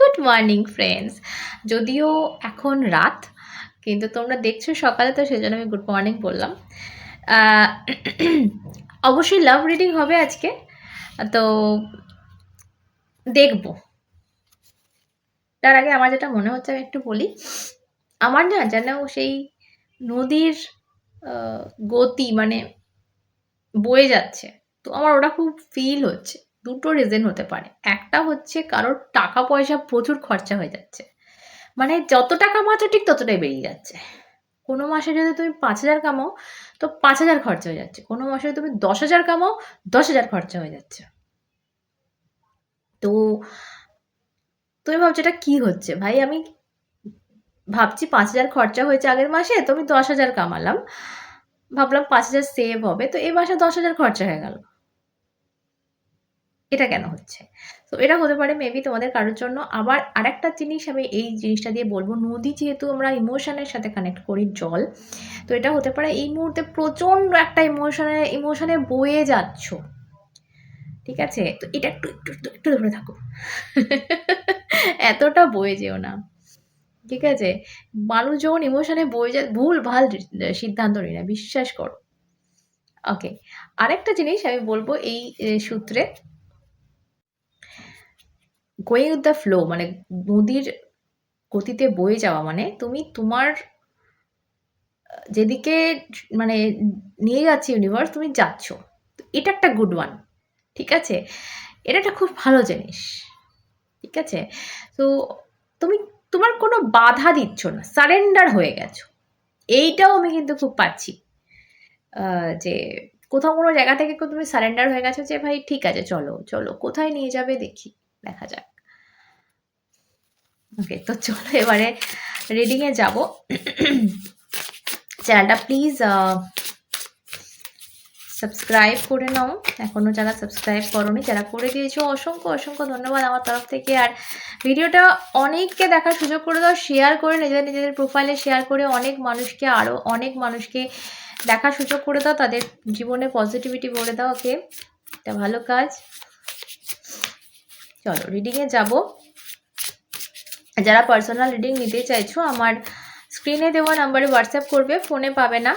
Good morning friends. যদিও এখন রাত, কিন্তু তোমরা দেখছো সকালে, তো সেজন্য আমি গুড মর্নিং বললাম। আহ, অবশ্যই লাভ রিডিং হবে আজকে, তো দেখবো। তার আগে আমার যেটা মনে হচ্ছে আমি একটু বলি। আমার না যেন সেই নদীর আহ, গতি মানে বয়ে যাচ্ছে, তো আমার ওটা খুব ফিল হচ্ছে। দুটো রিজন হতে পারে। একটা হচ্ছে কারোর টাকা পয়সা প্রচুর খরচা হয়ে যাচ্ছে, মানে যত টাকা কামাচ্ছ ঠিক ততটাই বেরিয়ে যাচ্ছে। কোনো মাসে যদি তুমি ৫,০০০ কামাও, তো ৫,০০০ খরচা হয়ে যাচ্ছে। কোনো মাসে যদি তুমি ১০,০০০ কামাও, ১০,০০০ খরচা হয়ে যাচ্ছে। তো তুমি ভাবছো এটা কি হচ্ছে? ভাই আমি ভাবছি ৫,০০০ খরচা হয়েছে আগের মাসে, তো আমি ১০,০০০ কামালাম। ভাবলাম ৫,০০০ সেভ হবে, তো এই মাসে ১০,০০০ খরচা হয়ে গেল। এটা কেন হচ্ছে? তো এটা হতে পারে মেবি তোমাদের কারোর জন্য। আবার আরেকটা জিনিস আমি এই জিনিসটা দিয়ে বলব, নদী যেহেতু আমরা ইমোশনের সাথে কানেক্ট করি, জল, তো এটা হতে পারে এই মুহূর্তে প্রচণ্ড একটা ইমোশনে বয়ে যাচ্ছ। ঠিক আছে? তো এটা একটু একটু একটু একটু ধরে থাকো। এতটা বয়ে যেও না। ঠিক আছে? মানুষ যখন ইমোশনে বয়ে যায় ভুলভাল সিদ্ধান্ত নিই না, বিশ্বাস করো। ওকে। আরেকটা জিনিস আমি বলব এই সূত্রে, গোয়িং উইথ দ্য ফ্লো মানে নদীর গতিতে বয়ে যাওয়া মানে তুমি তোমার যেদিকে মানে নিয়ে যাচ্ছে ইউনিভার্স, তুমি যাচ্ছ। তো এটা একটা গুড ওয়ান। ঠিক আছে? এটা একটা খুব ভালো জিনিস। ঠিক আছে? তো তুমি তোমার কোনো বাধা দিচ্ছ না, সারেন্ডার হয়ে গেছো। এইটাও আমি কিন্তু খুব পাচ্ছি। যে কোথাও কোনো জায়গা থেকে তুমি সারেন্ডার হয়ে গেছো যে ভাই ঠিক আছে, চলো চলো কোথায় নিয়ে যাবে দেখি, দেখা যাক। ওকে, তো চলো এবারে রিডিংয়ে যাব। চ্যানেলটা প্লিজ সাবস্ক্রাইব করে নাও, এখনও যারা সাবস্ক্রাইব করোনি, যারা করে দিয়েছো অসংখ্য অসংখ্য ধন্যবাদ আমার তরফ থেকে। আর ভিডিওটা অনেককে দেখার সুযোগ করে দাও, শেয়ার করে নিজেদের নিজেদের প্রোফাইলে শেয়ার করে অনেক মানুষকে, আরও অনেক মানুষকে দেখার সুযোগ করে দাও, তাদের জীবনে পজিটিভিটি ভরে দাও। ওকে, এটা ভালো কাজ। চলো রিডিংয়ে যাব। যারা পার্সোনাল রিডিং নিতে চাইছো আমার স্ক্রিনে দেওয়া নাম্বারে হোয়াটসঅ্যাপ করবে, ফোনে পাবে না,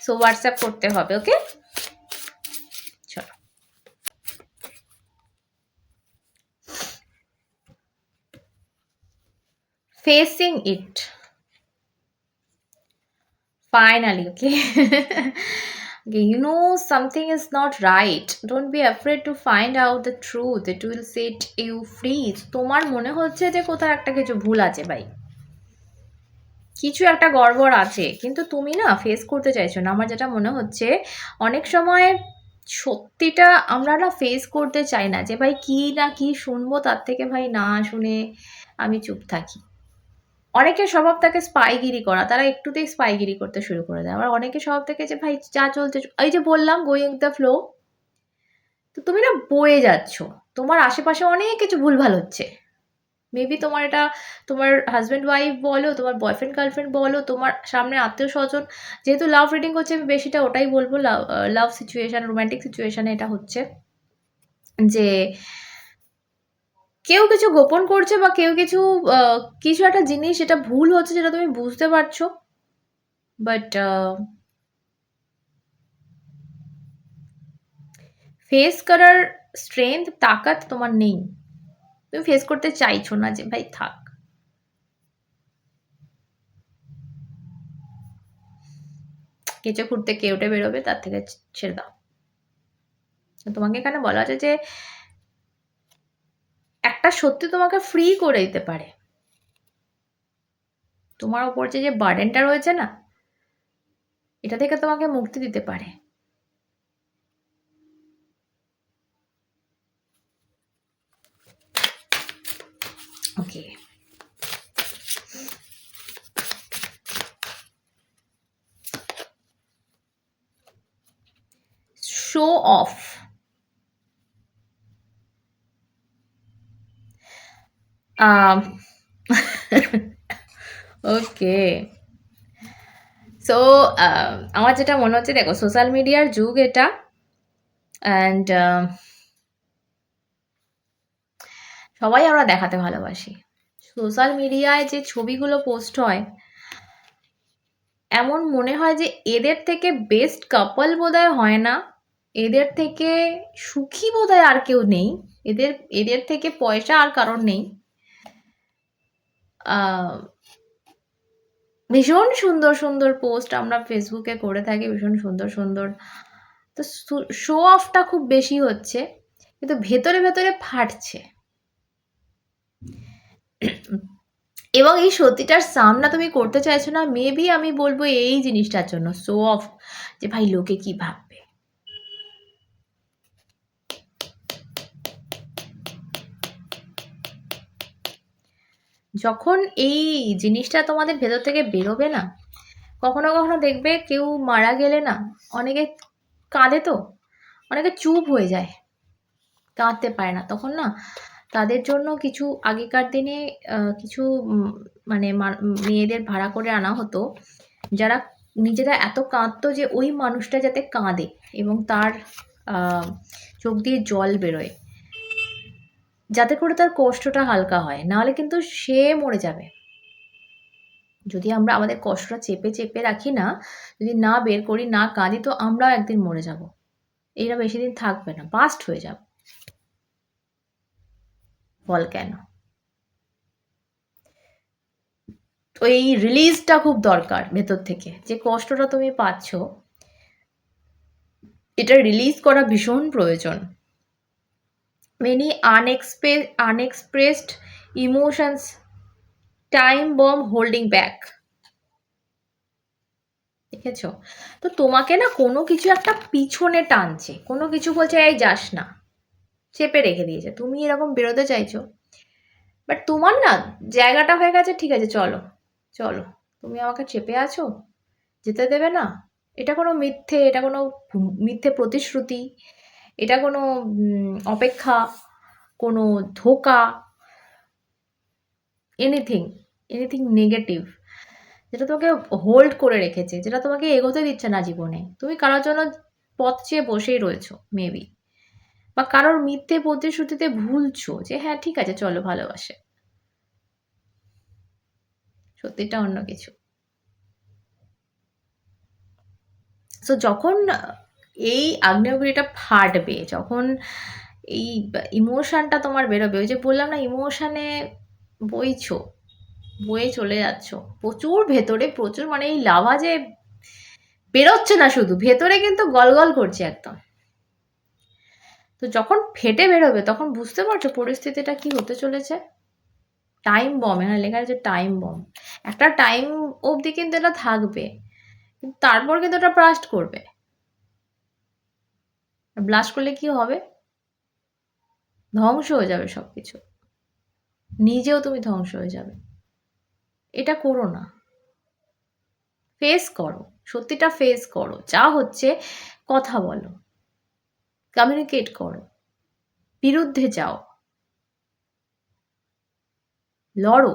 সো হোয়াটসঅ্যাপ করতে হবে। ওকে, চলো। Facing it. Finally, okay. Okay, you know something is not right. Don't be afraid to find out the truth. It will set you free. তোমার মনে হচ্ছে যে কোথাও একটা কিছু ভুল আছে ভাই, কিছু একটা গড়বড় আছে, কিন্তু তুমি না ফেস করতে চাইছো না। আমার যেটা মনে হচ্ছে অনেক সময় সত্যিটা আমরা না ফেস করতে চাই না, যে ভাই কি না কি শুনবো, তার থেকে ভাই না শুনে আমি চুপ থাকি। অনেকের স্বভাব থাকে স্পাইগিরি করা, তারা একটুতেই স্পাইগিরি করতে শুরু করে দেয়। আবার অনেকের স্বভাব থাকে যে ভাই যা চলছে, এই যে বললাম গোয়িং দ্য ফ্লো, তো তুমি না বয়ে যাচ্ছ। তোমার আশেপাশে অনেক কিছু ভুলভাল হচ্ছে। মেবি তোমার এটা তোমার হাজব্যান্ড ওয়াইফ বলো, তোমার বয়ফ্রেন্ড গার্লফ্রেন্ড বলো, তোমার সামনে আত্মীয় স্বজন। যেহেতু লাভ রিডিং হচ্ছে, আমি বেশিটা ওটাই বলবো। লাভ সিচুয়েশন, রোম্যান্টিক সিচুয়েশনে এটা হচ্ছে যে কেউ কিছু গোপন করছে, বা কেউ কিছু কিছু একটা জিনিস যেটা ভুল হচ্ছে, যেটা তুমি বুঝতে পারছো, বাট ফেস করার স্ট্রেংথ, তাকাত তোমার নেই। তুমি ফেস করতে চাইছো না, যে ভাই থাক। কেঁচো খুঁড়তে কে উঠে বেরোবে, তার থেকে ছেড়ে দাও। তোমাকে এখানে বলা আছে যে একটা সত্যি তোমাকে ফ্রি করে দিতে পারে। তোমার ওপর যে বার্ডেনটা রয়েছে না, এটা থেকে তোমাকে মুক্তি দিতে পারে। ওকে, শো অফ। ওকে, সো আমার যেটা মনে হচ্ছে, দেখো সোশ্যাল মিডিয়ার যুগ এটা, অ্যান্ড সবাই আমরা দেখাতে ভালোবাসি। সোশ্যাল মিডিয়ায় যে ছবিগুলো পোস্ট হয়, এমন মনে হয় যে এদের থেকে বেস্ট কাপল বোধহয় হয় না, এদের থেকে সুখী বোধহয় আর কেউ নেই, এদের এদের থেকে পয়সা আর কারোর নেই। আহ, ভীষণ সুন্দর সুন্দর পোস্ট আমরা ফেসবুকে করে থাকি, ভীষণ সুন্দর সুন্দর। তো শো অফটা খুব বেশি হচ্ছে, কিন্তু ভেতরে ভেতরে ফাটছে। এবং এই সত্যিটার সামনা তুমি করতে চাইছো না, মেবি আমি বলবো এই জিনিসটার জন্য, শো অফ, যে ভাই লোকে কি ভাববে। যখন এই জিনিসটা তোমাদের ভেতর থেকে বেরোবে না, কখনো কখনো দেখবে কেউ মারা গেলে না, অনেকে কাঁদে, তো অনেকে চুপ হয়ে যায়, কাঁদতে পারে না, তখন না তাদের জন্য কিছু আগেকার দিনে কিছু মানে মেয়েদের ভাড়া করে আনা হতো, যারা নিজেরা এত কাঁদতো যে ওই মানুষটা যাতে কাঁদে এবং তার চোখ দিয়ে জল বেরোয়, যাতে করে তার কষ্টটা হালকা হয়, নাহলে কিন্তু সে মরে যাবে। যদি আমরা আমাদের কষ্টটা চেপে চেপে রাখি না, যদি না বের করি, না কাঁদি, তো আমরাও একদিন মরে যাব। এরা বেশি দিন থাকবে না, বাস্ট হয়ে যাব। বল কেন? তো এই রিলিজটা খুব দরকার ভেতর থেকে, যে কষ্টটা তুমি পাচ্ছ, এটা রিলিজ করা ভীষণ প্রয়োজন। Many unexpressed emotions, time bomb holding back. দেখেছো? তো তোমাকে না কোনো কিছু একটা পিছনে টানছে, কোনো কিছু বলছে এই যাস না, চেপে রেখে দিয়েছে, তুমি এরকম বেরোতে চাইছো, বাট তোমার না জায়গাটা হয়ে গেছে, ঠিক আছে চলো চলো, তুমি আমাকে চেপে আছো, যেতে দেবে না। এটা কোনো মিথ্যে, এটা কোনো মিথ্যে প্রতিশ্রুতি, এটা কোনো অপেক্ষা, কোনো ধোঁকা, এনিথিং, এনিথিং নেগেটিভ, যেটা তোমাকে হোল্ড করে রেখেছে, যেটা তোমাকে এগোতে দিচ্ছে না জীবনে। তুমি কারোর জন্য পথ চেয়ে বসেই রয়েছো মেবি, বা কারোর মিথ্যে প্রতিশ্রুতিতে ভুলছো যে হ্যাঁ ঠিক আছে চলো ভালোবাসে, সত্যিটা অন্য কিছু। সো যখন এই আগ্নেয়গিরিটা ফাটবে, যখন এই ইমোশনটা তোমার বেরোবে, ওই যে বললাম না, ইমোশনে বইছো, বয়ে চলে যাচ্ছ প্রচুর ভেতরে, প্রচুর, মানে এই লাভা যে বেরোচ্ছে না শুধু, ভেতরে কিন্তু গলগল করছে একদম। তো যখন ফেটে বেরোবে, তখন বুঝতে পারছো পরিস্থিতিটা কি হতে চলেছে। টাইম বম, এখানে লেখা আছে টাইম বম। একটা টাইম অবধি কিন্তু এটা থাকবে, কিন্তু তারপর কিন্তু এটা ব্লাস্ট করবে। ব্লাস্ট করলে কি হবে? ধ্বংস হয়ে যাবে সবকিছু, নিজেও তুমি ধ্বংস হয়ে যাবে। এটা করো না, ফেস করো, সত্যিটা ফেস করো, যা হচ্ছে কথা বলো, কমিউনিকেট করো, বিরুদ্ধে যাও, লড়ো,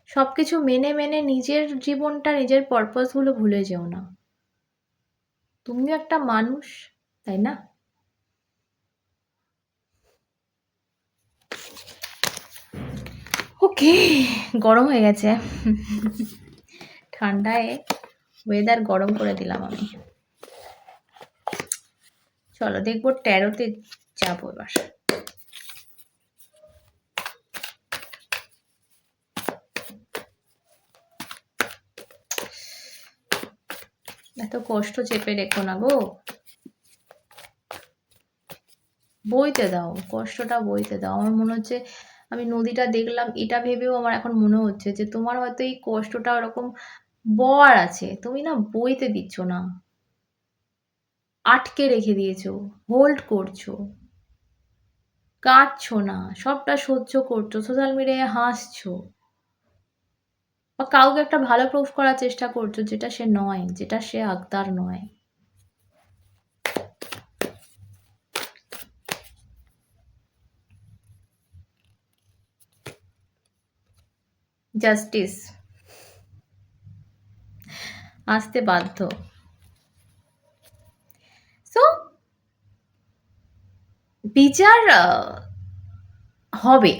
সবকিছু মেনে মেনে নিজের জীবনটা, নিজের পারপাসগুলো ভুলে যেও না। তুমিও একটা মানুষ, তাই না? ওকে, গরম হয়ে গেছে, ঠান্ডায় ওয়েদার গরম করে দিলাম আমি। চলো দেখবো ট্যারোতে যাবো এবার। এত কষ্ট চেপে রেখো না গো, বইতে দাও, কষ্টটা বইতে দাও। আমার মনে হচ্ছে, আমি নদীটা দেখলাম, এটা ভেবেও আমার এখন মনে হচ্ছে যে তোমার হয়তো এই কষ্টটা ওরকম বর আছে, তুমি না বইতে দিচ্ছ না, আটকে রেখে দিয়েছো, হোল্ড করছো, কাঁদছো না, সবটা সহ্য করছো, সোশ্যাল মিডিয়ায় হাসছো, বা কাউকে একটা ভালো প্রুফ করার চেষ্টা করছো, যেটা সে নয়, যেটা সে আক্তার নয়। জাস্টিস আসতে বাধ্য। সো বিচার হবে,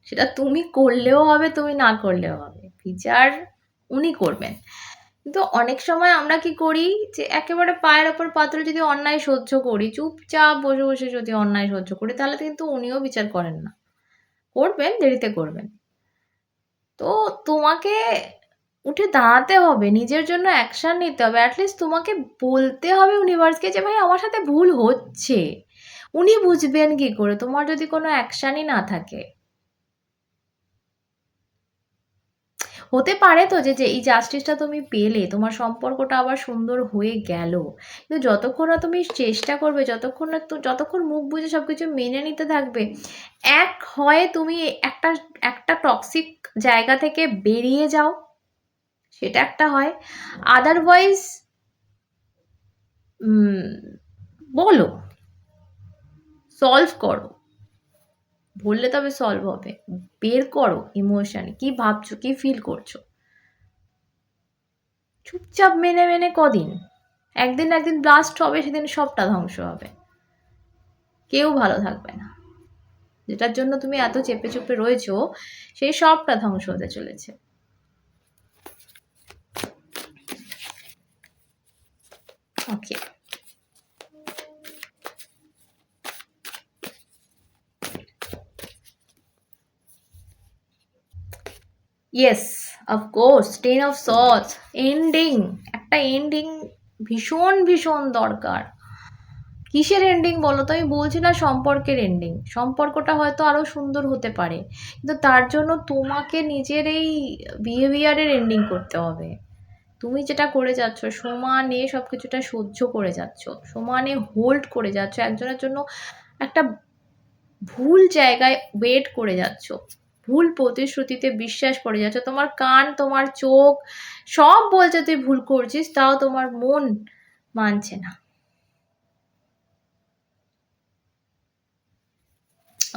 সেটা তুমি করলেও হবে, তুমি না করলেও হবে। বিচার উনি করবেন। কিন্তু অনেক সময় আমরা কি করি যে একেবারে পায়ের ওপর পাথরে যদি অন্যায় সহ্য করি, চুপচাপ বসে, বসে যদি অন্যায় সহ্য করি তাহলে কিন্তু উনিও বিচার করেন না। করবেন, দেরিতে করবেন। তো তোমাকে উঠে দাঁড়াতে হবে, নিজের জন্য অ্যাকশন নিতে হবে। এটলিস্ট তোমাকে বলতে হবে ইউনিভার্সকে যে ভাই আমার সাথে ভুল হচ্ছে। উনি বুঝবেন কি করে তোমার যদি কোনো অ্যাকশনই না থাকে? হতে পারে তো যে এই জাস্টিসটা তুমি পেলে, তোমার সম্পর্কটা আবার সুন্দর হয়ে গেল। কিন্তু যতক্ষণ না তুমি চেষ্টা করবে, যতক্ষণ মুখ বুজে সবকিছু মেনে নিতে থাকবে, হয় তুমি একটা একটা টক্সিক জায়গা থেকে বেরিয়ে যাও, সেটা একটা হয়। আদারওয়াইজ বলো, সলভ করো। বললে তবে সলভ হবে। বের করো ইমোশন, কি ভাবছো, কি ফিল করছো। চুপচাপ মেনে মেনে কদিন? একদিন না একদিন ব্লাস্ট হবে, সেদিন সবটা ধ্বংস হবে। কেউ ভালো থাকবে না। যেটার জন্য তুমি এত চেপে চুপে রয়েছো, সেই সবটা ধ্বংস হতে চলেছে। Okay. Yes, of course, 10 of sorts, ending. একটা এন্ডিং ভীষণ ভীষণ দরকার। কিসের এন্ডিং বলো তো? আমি বলছি না সম্পর্কের এন্ডিং। সম্পর্কটা হয়তো আরো সুন্দর হতে পারে, কিন্তু তার জন্য তোমাকে নিজের এই বিহেভিয়ারের এন্ডিং করতে হবে। তুমি যেটা করে যাচ্ছ, সমানে সবকিছুটা সহ্য করে যাচ্ছ, সমানে হোল্ড করে যাচ্ছ, একজনের জন্য একটা ভুল জায়গায় ওয়েট করে যাচ্ছ, ভুল প্রতিশ্রুতিতে বিশ্বাস করে যাচ্ছ। তোমার কান, তোমার চোখ সব বলছে তুই ভুল করছিস, তাও তোমার মন মানছে না।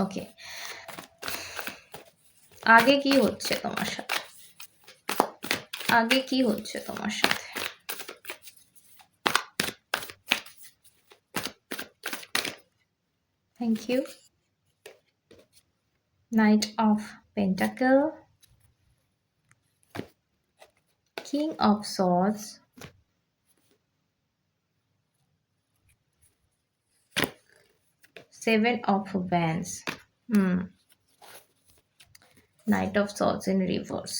ওকে, আগে কি হচ্ছে তোমার সাথে? আগে কি হচ্ছে তোমার সাথে? Thank you. Knight of Pentacle, King of Swords, Seven of Wands, Knight of Swords in reverse.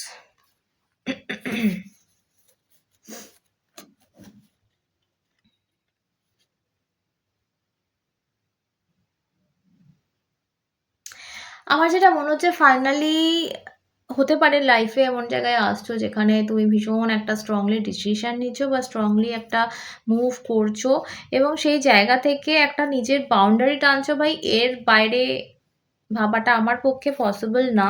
আমার যেটা মনে হচ্ছে ফাইনালি হতে পারে লাইফে এমন জায়গায় আসছো যেখানে তুমি ভীষণ একটা স্ট্রংলি ডিসিশন নিচ্ছ বা স্ট্রংলি একটা মুভ করছো, এবং সেই জায়গা থেকে একটা নিজের বাউন্ডারি টানছো, ভাই এর বাইরে ভাবাটা আমার পক্ষে পসিবল না,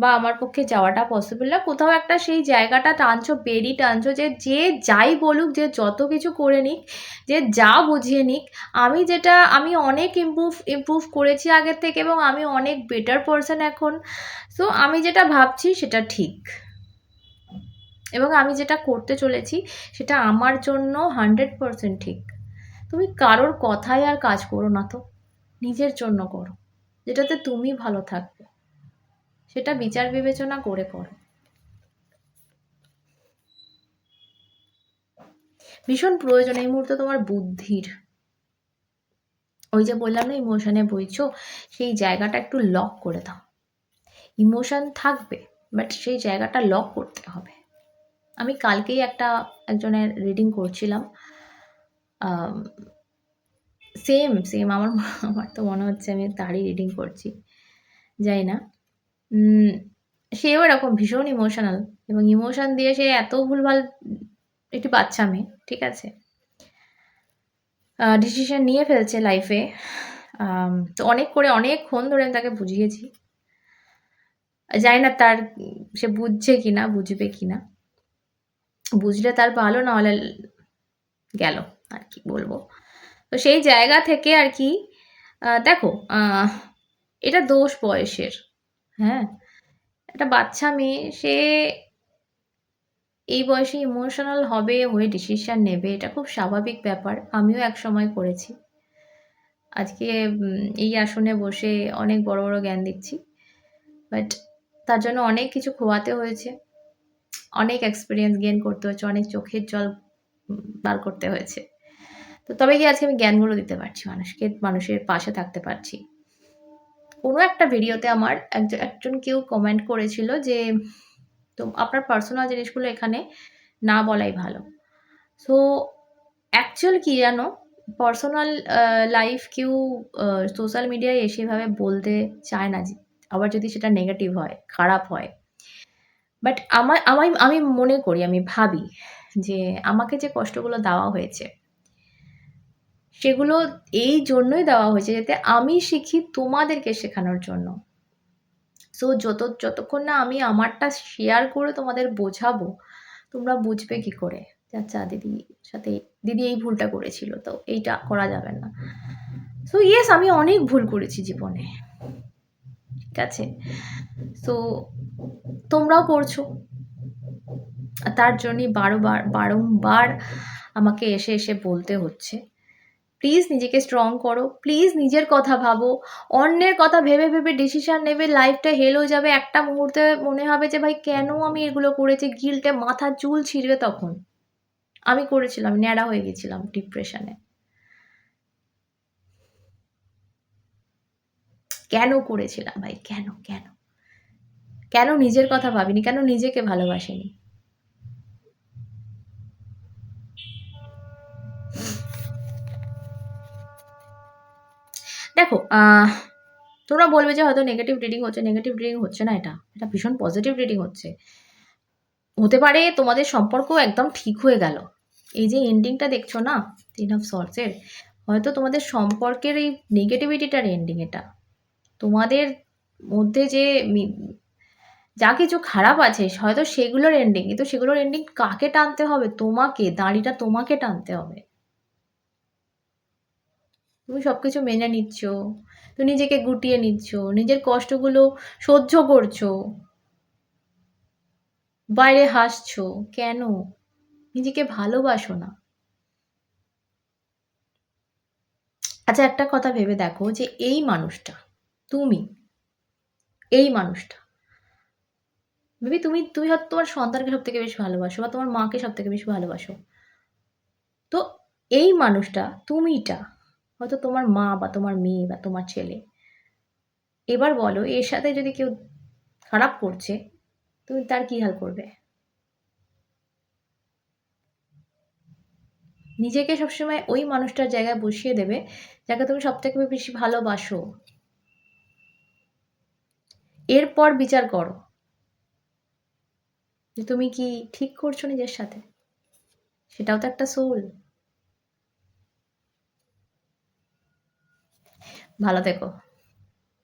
বা আমার পক্ষে যাওয়াটা পসিবল না। কোথাও একটা সেই জায়গাটা টানছো, বেরি টানছো, যে যে যাই বলুক, যে যত কিছু করে নিক, যে যা বুঝিয়ে নিক, আমি অনেক ইমপ্রুভ করেছি আগের থেকে, এবং আমি অনেক বেটার পারসন এখন। সো আমি যেটা ভাবছি সেটা ঠিক, এবং আমি যেটা করতে চলেছি সেটা আমার জন্য 100% ঠিক। তুমি কারোর কথায় আর কাজ করো না তো, নিজের জন্য করো, যেটাতে তুমি ভালো থাকবে, সেটা বিচার বিবেচনা করে করো। ভীষণ প্রয়োজন এই মুহূর্তে তোমার বুদ্ধির। ওই যে বললাম না ইমোশনে বইছো, সেই জায়গাটা একটু লক করে দাও। ইমোশন থাকবে, বাট সেই জায়গাটা লক করতে হবে। আমি কালকেই একজনের রিডিং করছিলাম। সেম সেম আমার আমার তো মনে হচ্ছে আমি তারই রিডিং করছি, জানি না। সেও এরকম ভীষণ ইমোশনাল, এবং ইমোশন দিয়ে সে এত ভুলভাল, একটি বাচ্চা মেয়ে, ঠিক আছে, ডিসিশন নিয়ে ফেলছে লাইফে। তো অনেকক্ষণ ধরে আমি তাকে বুঝিয়েছি। জানি না সে বুঝছে কিনা, বুঝবে কিনা। বুঝলে তার ভালো, না হলে গেল, আর কি বলবো। তো সেই জায়গা থেকে আর কি, দেখো, এটা দোষ বয়সের। হ্যাঁ, একটা বাচ্চা মেয়ে, সে এই বয়সে ইমোশনাল হবে, হয়ে ডিসিশন নেবে, এটা খুব স্বাভাবিক ব্যাপার। আমিও একসময় করেছি। আজকে এই আসনে বসে অনেক বড় বড় জ্ঞান দিচ্ছি। বাট তার জন্য অনেক কিছু খোয়াতে হয়েছে, অনেক এক্সপিরিয়েন্স গেইন করতে হয়েছে, অনেক চোখের জল বার করতে হয়েছে। তো তবে গিয়ে আজকে আমি জ্ঞানগুলো দিতে পারছি মানুষকে, মানুষের পাশে থাকতে পারছি। কোনো একটা ভিডিওতে আমার একজন কেউ কমেন্ট করেছিল যে, তো আপনার পার্সোনাল জিনিসগুলো এখানে না বলাই ভালো। সো অ্যাকচুয়াল কি জানো? পার্সোনাল লাইফ কেউ সোশ্যাল মিডিয়ায় এসে এভাবে বলতে চায় না, আবার যদি সেটা নেগেটিভ হয়, খারাপ হয়। বাট আমি মনে করি, আমি ভাবি যে আমাকে যে কষ্টগুলো দেওয়া হয়েছে, সেগুলো এই জন্যই দেওয়া হয়েছে যাতে আমি শিখি তোমাদেরকে শেখানোর জন্য। সো যতক্ষণ না আমি আমারটা শেয়ার করে তোমাদের বোঝাবো, তোমরা বুঝবে কি করে যে আচ্ছা দিদির সাথে দিদি এই ভুলটা করেছিল, তো এইটা করা যাবে না। সো ইয়েস, আমি অনেক ভুল করেছি জীবনে, ঠিক আছে? সো তোমরাও করছো, তার জন্যই বারংবার আমাকে এসে বলতে হচ্ছে। প্লিজ নিজেকে স্ট্রং করো, প্লিজ নিজের কথা ভাবো। অন্যের কথা ভেবে ডিসিশন নেবে, লাইফটা হেল হয়ে যাবে। একটা মুহূর্তে মনে হবে যে ভাই কেন আমি এগুলো করেছি, গিল্টে মাথা চুল ছিঁড়বে তখন। আমি করেছিলাম, ন্যাড়া হয়ে গেছিলাম ডিপ্রেশনে। কেন করেছিলাম ভাই, কেন কেন কেন নিজের কথা ভাবিনি, কেন নিজেকে ভালোবাসিনি? দেখো, তোমরা বলবে যে হয়তো নেগেটিভ রিডিং হচ্ছে, নেগেটিভ রিডিং হচ্ছে না, এটা ভীষণ পজিটিভ রিডিং হচ্ছে। হতে পারে তোমাদের সম্পর্ক একদম ঠিক হয়ে গেল। এই যে এন্ডিংটা দেখছো না, 3 অফ সর্টসের, হয়তো তোমাদের সম্পর্কের এই নেগেটিভিটিটার এন্ডিং এটা। তোমাদের মধ্যে যে যা কিছু খারাপ আছে হয়তো সেগুলোর এন্ডিং, কিন্তু সেগুলোর এন্ডিং কাকে টানতে হবে? তোমাকে, দাঁড়িটা তোমাকে টানতে হবে। তুমি সবকিছু মেনে নিচ্ছ, তুমি নিজেকে গুটিয়ে নিচ্ছ, নিজের কষ্টগুলো সহ্য করছো, বাইরে হাসছো, কেন? নিজেকে ভালোবাসো না। আচ্ছা, একটা কথা ভেবে দেখো যে এই মানুষটা, তুমি, এই মানুষটা, মেবি তুমি হয়তো তোমার সন্তানকে সব থেকে বেশি ভালোবাসো, বা তোমার মাকে সব থেকে বেশি ভালোবাসো। তো এই মানুষটা, তুমিটা, হয়তো তোমার মা বা তোমার মেয়ে বা তোমার ছেলে। এবার বলো, এর সাথে যদি কেউ খারাপ করছে, তুমি তার কি হাল করবে? নিজেকে সবসময় ওই মানুষটার জায়গায় বসিয়ে দেবে যাকে তুমি সব থেকে বেশি ভালোবাসো। এরপর বিচার করো যে তুমি কি ঠিক করছো নিজের সাথে। সেটাও তো একটা সোল। ভালো থেকো।